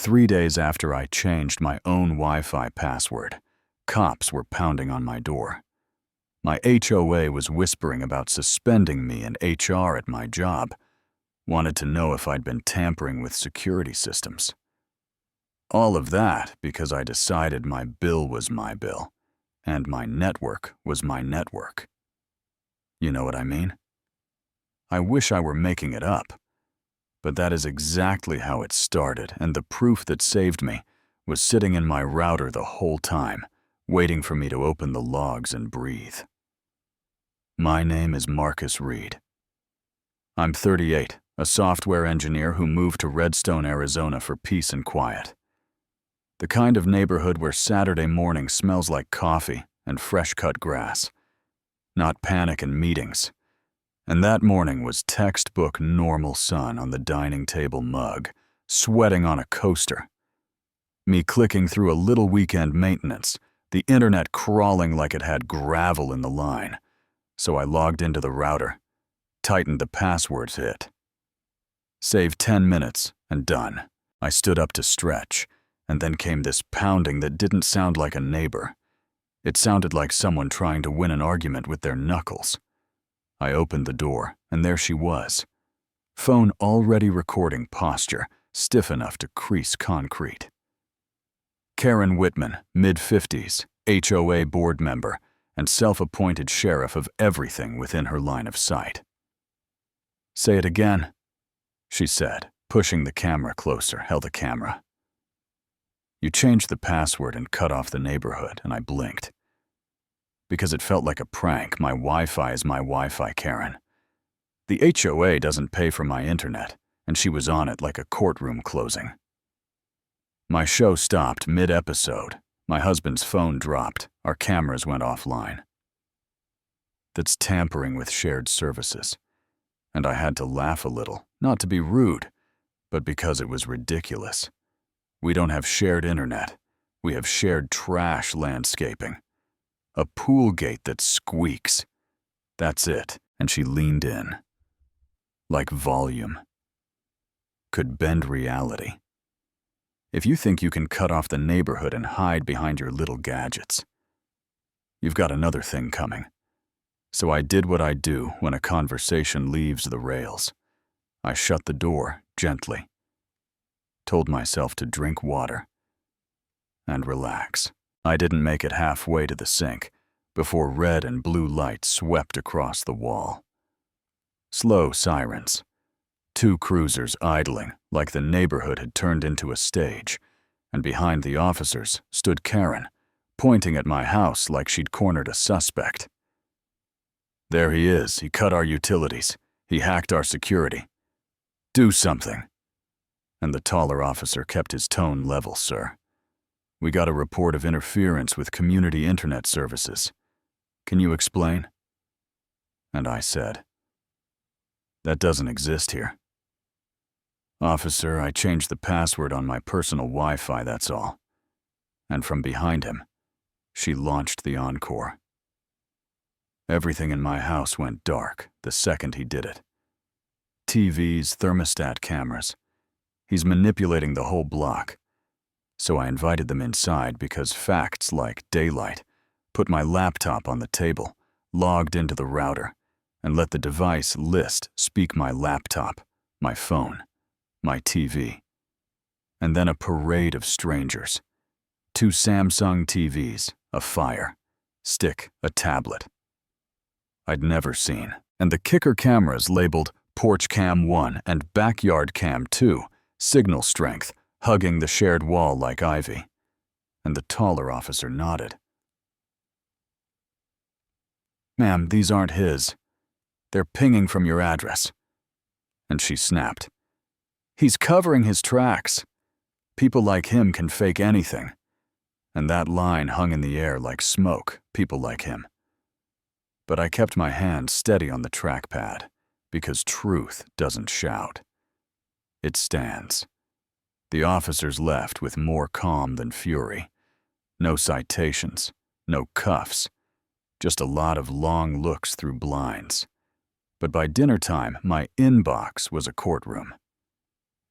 3 days after I changed my own Wi-Fi password, cops were pounding on my door. My HOA was whispering about suspending me in HR at my job, wanted to know if I'd been tampering with security systems. All of that because I decided my bill was my bill, and my network was my network. You know what I mean? I wish I were making it up, but that is exactly how it started, and the proof that saved me was sitting in my router the whole time, waiting for me to open the logs and breathe. My name is Marcus Reed. I'm 38, a software engineer who moved to Redstone, Arizona for peace and quiet. The kind of neighborhood where Saturday morning smells like coffee and fresh-cut grass, not panic and meetings. And that morning was textbook normal sun on the dining table mug, sweating on a coaster. Me clicking through a little weekend maintenance, the internet crawling like it had gravel in the line. So I logged into the router, tightened the password hit. Saved 10 minutes and done. I stood up to stretch, and then came this pounding that didn't sound like a neighbor. It sounded like someone trying to win an argument with their knuckles. I opened the door, and there she was. Phone already recording posture, stiff enough to crease concrete. Karen Whitman, mid-50s, HOA board member, and self-appointed sheriff of everything within her line of sight. "Say it again," she said, pushing the camera closer, held the camera. "You changed the password and cut off the neighborhood," and I blinked. Because it felt like a prank. My Wi-Fi is my Wi-Fi, Karen. The HOA doesn't pay for my internet, and she was on it like a courtroom closing. My show stopped mid-episode. My husband's phone dropped. Our cameras went offline. That's tampering with shared services. And I had to laugh a little, not to be rude, but because it was ridiculous. We don't have shared internet. We have shared trash landscaping. A pool gate that squeaks. That's it. And she leaned in. Like volume. Could bend reality. If you think you can cut off the neighborhood and hide behind your little gadgets, you've got another thing coming. So I did what I do when a conversation leaves the rails. I shut the door gently. Told myself to drink water and relax. I didn't make it halfway to the sink before red and blue lights swept across the wall. Slow sirens. 2 cruisers idling like the neighborhood had turned into a stage, and behind the officers stood Karen, pointing at my house like she'd cornered a suspect. "There he is. He cut our utilities. He hacked our security. Do something." And the taller officer kept his tone level, "Sir. We got a report of interference with community internet services. Can you explain?" And I said, "That doesn't exist here. Officer, I changed the password on my personal Wi-Fi, that's all." And from behind him, she launched the encore. Everything in my house went dark the second he did it. TVs, thermostat cameras. He's manipulating the whole block. So I invited them inside because facts like daylight, put my laptop on the table, logged into the router, and let the device list speak my laptop, my phone, my TV. And then a parade of strangers. 2 Samsung TVs, a Fire Stick, a tablet. I'd never seen. And the kicker cameras labeled Porch Cam 1 and Backyard Cam 2, signal strength, hugging the shared wall like ivy. And the taller officer nodded. "Ma'am, these aren't his. They're pinging from your address." And she snapped. "He's covering his tracks. People like him can fake anything." And that line hung in the air like smoke, people like him. But I kept my hand steady on the trackpad, because truth doesn't shout. It stands. The officers left with more calm than fury. No citations, no cuffs, just a lot of long looks through blinds. But by dinner time, my inbox was a courtroom.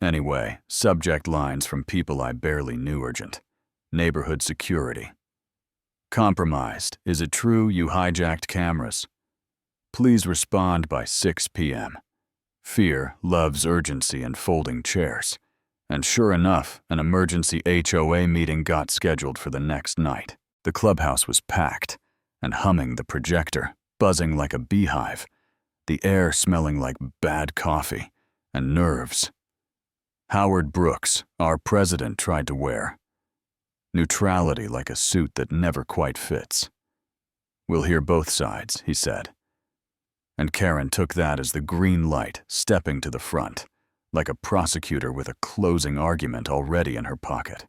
Anyway, subject lines from people I barely knew urgent. Neighborhood security. Compromised. Is it true you hijacked cameras? Please respond by 6 p.m. Fear loves urgency and folding chairs. And sure enough, an emergency HOA meeting got scheduled for the next night. The clubhouse was packed, and humming the projector, buzzing like a beehive, the air smelling like bad coffee, and nerves. Howard Brooks, our president, tried to wear. Neutrality like a suit that never quite fits. We'll hear both sides, he said. And Karen took that as the green light, stepping to the front, like a prosecutor with a closing argument already in her pocket.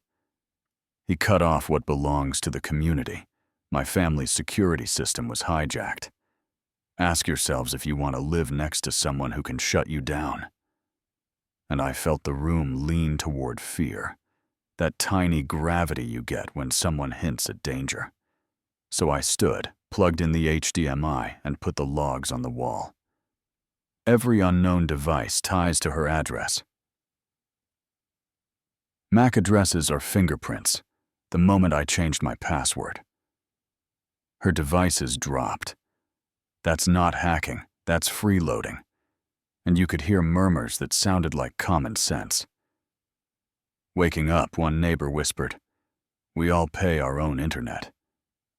He cut off what belongs to the community. My family's security system was hijacked. Ask yourselves if you want to live next to someone who can shut you down. And I felt the room lean toward fear, that tiny gravity you get when someone hints at danger. So I stood, plugged in the HDMI, and put the logs on the wall. Every unknown device ties to her address. MAC addresses are fingerprints, the moment I changed my password. Her devices dropped. That's not hacking, that's freeloading. And you could hear murmurs that sounded like common sense. Waking up, one neighbor whispered, "We all pay our own internet."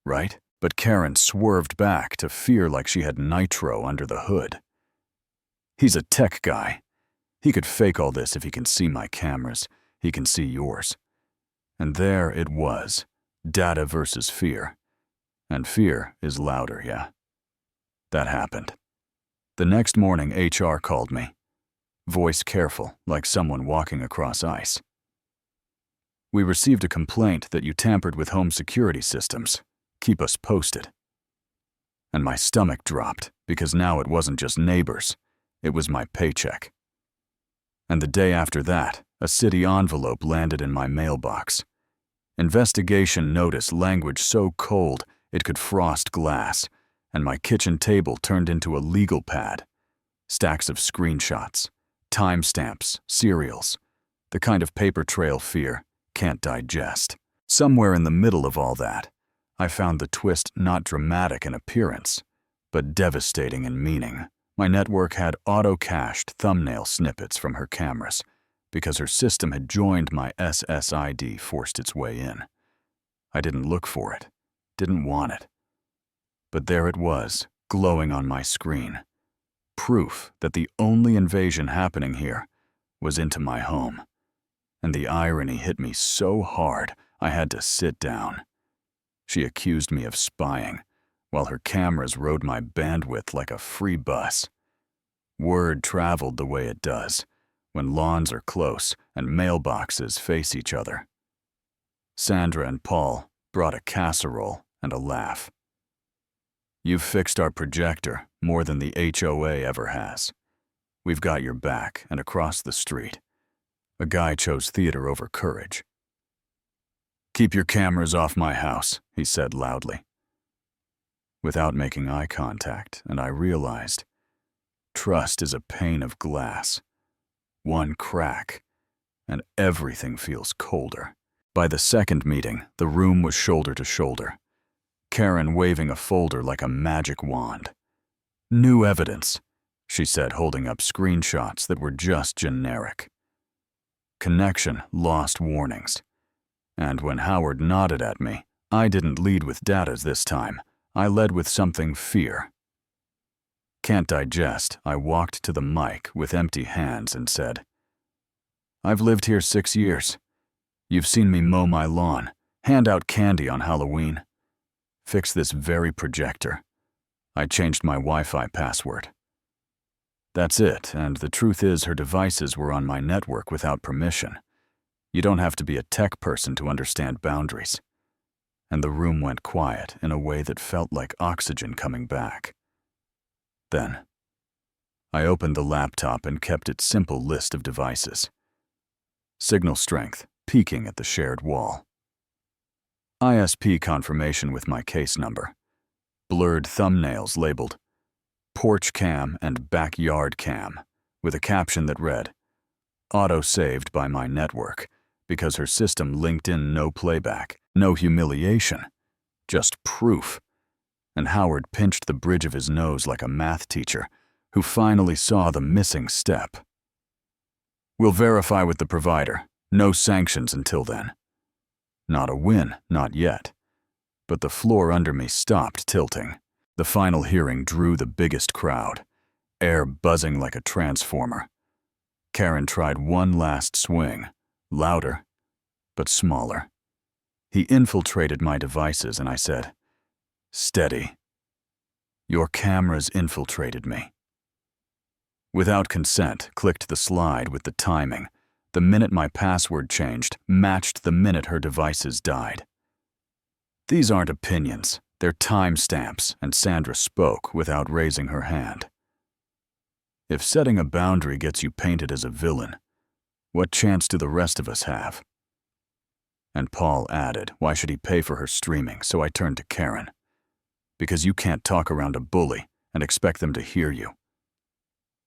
Right? But Karen swerved back to fear like she had nitro under the hood. He's a tech guy. He could fake all this if he can see my cameras. He can see yours. And there it was, data versus fear. And fear is louder, yeah. That happened. The next morning, HR called me. Voice careful, like someone walking across ice. "We received a complaint that you tampered with home security systems. Keep us posted." And my stomach dropped, because now it wasn't just neighbors. It was my paycheck. And the day after that, a city envelope landed in my mailbox. Investigation notice, language so cold it could frost glass, and my kitchen table turned into a legal pad. Stacks of screenshots, timestamps, serials, the kind of paper trail fear can't digest. Somewhere in the middle of all that, I found the twist not dramatic in appearance, but devastating in meaning. My network had auto-cached thumbnail snippets from her cameras because her system had joined my SSID, forced its way in. I didn't look for it, didn't want it. But there it was, glowing on my screen. Proof that the only invasion happening here was into my home. And the irony hit me so hard I had to sit down. She accused me of spying, while her cameras rode my bandwidth like a free bus. Word traveled the way it does, when lawns are close and mailboxes face each other. Sandra and Paul brought a casserole and a laugh. "You've fixed our projector more than the HOA ever has. We've got your back," and across the street, a guy chose theater over courage. "Keep your cameras off my house," he said loudly. Without making eye contact, and I realized, trust is a pane of glass. One crack, and everything feels colder. By the second meeting, the room was shoulder to shoulder. Karen waving a folder like a magic wand. "New evidence," she said, holding up screenshots that were just generic. Connection lost warnings. And when Howard nodded at me, I didn't lead with data this time. I led with something fear. Can't digest, I walked to the mic with empty hands and said, "I've lived here 6 years. You've seen me mow my lawn, hand out candy on Halloween. Fix this very projector. I changed my Wi-Fi password." That's it, and the truth is her devices were on my network without permission. You don't have to be a tech person to understand boundaries. And the room went quiet in a way that felt like oxygen coming back. Then, I opened the laptop and kept its simple list of devices. Signal strength peaking at the shared wall. ISP confirmation with my case number. Blurred thumbnails labeled Porch Cam and Backyard Cam with a caption that read, auto-saved by my network because her system linked in no playback, no humiliation, just proof. And Howard pinched the bridge of his nose like a math teacher who finally saw the missing step. We'll verify with the provider. No sanctions until then. Not a win, not yet. But the floor under me stopped tilting. The final hearing drew the biggest crowd, air buzzing like a transformer. Karen tried one last swing, louder, but smaller. He infiltrated my devices and I said, "Steady. Your cameras infiltrated me." Without consent, clicked the slide with the timing. The minute my password changed matched the minute her devices died. These aren't opinions, they're timestamps, and Sandra spoke without raising her hand. If setting a boundary gets you painted as a villain, what chance do the rest of us have? And Paul added, why should he pay for her streaming? So I turned to Karen. Because you can't talk around a bully and expect them to hear you.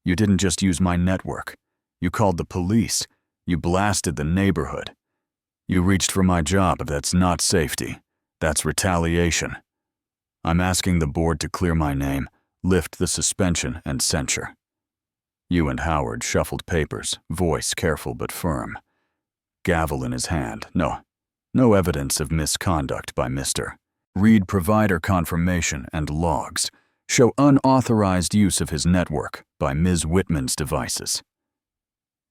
You didn't just use my network. You called the police. You blasted the neighborhood. You reached for my job. If that's not safety, that's retaliation. I'm asking the board to clear my name, lift the suspension and censure. You and Howard shuffled papers, voice careful but firm. Gavel in his hand. No evidence of misconduct by Mr. Read provider confirmation and logs. Show unauthorized use of his network by Ms. Whitman's devices.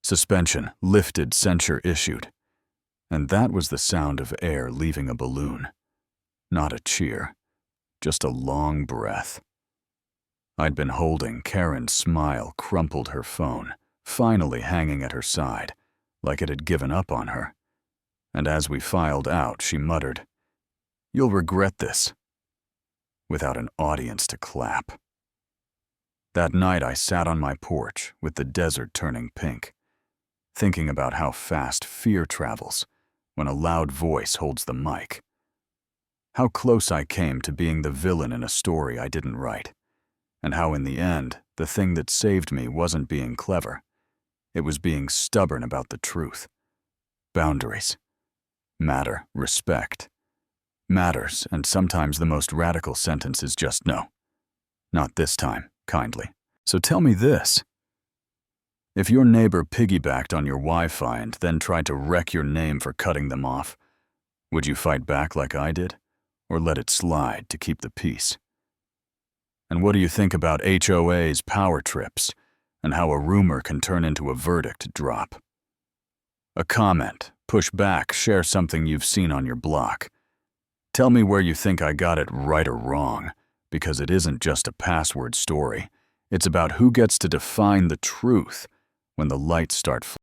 Suspension lifted, censure issued. And that was the sound of air leaving a balloon. Not a cheer, just a long breath. I'd been holding Karen's smile, crumpled her phone, finally hanging at her side, like it had given up on her. And as we filed out, she muttered, "You'll regret this," without an audience to clap. That night I sat on my porch with the desert turning pink, thinking about how fast fear travels when a loud voice holds the mic. How close I came to being the villain in a story I didn't write, and how in the end, the thing that saved me wasn't being clever. It was being stubborn about the truth. Boundaries. Matter, respect. Matters, and sometimes the most radical sentence is just no. Not this time, kindly. So tell me this. If your neighbor piggybacked on your Wi-Fi and then tried to wreck your name for cutting them off, would you fight back like I did, or let it slide to keep the peace? And what do you think about HOA's power trips and how a rumor can turn into a verdict drop? A comment, push back, share something you've seen on your block. Tell me where you think I got it right or wrong, because it isn't just a password story. It's about who gets to define the truth when the lights start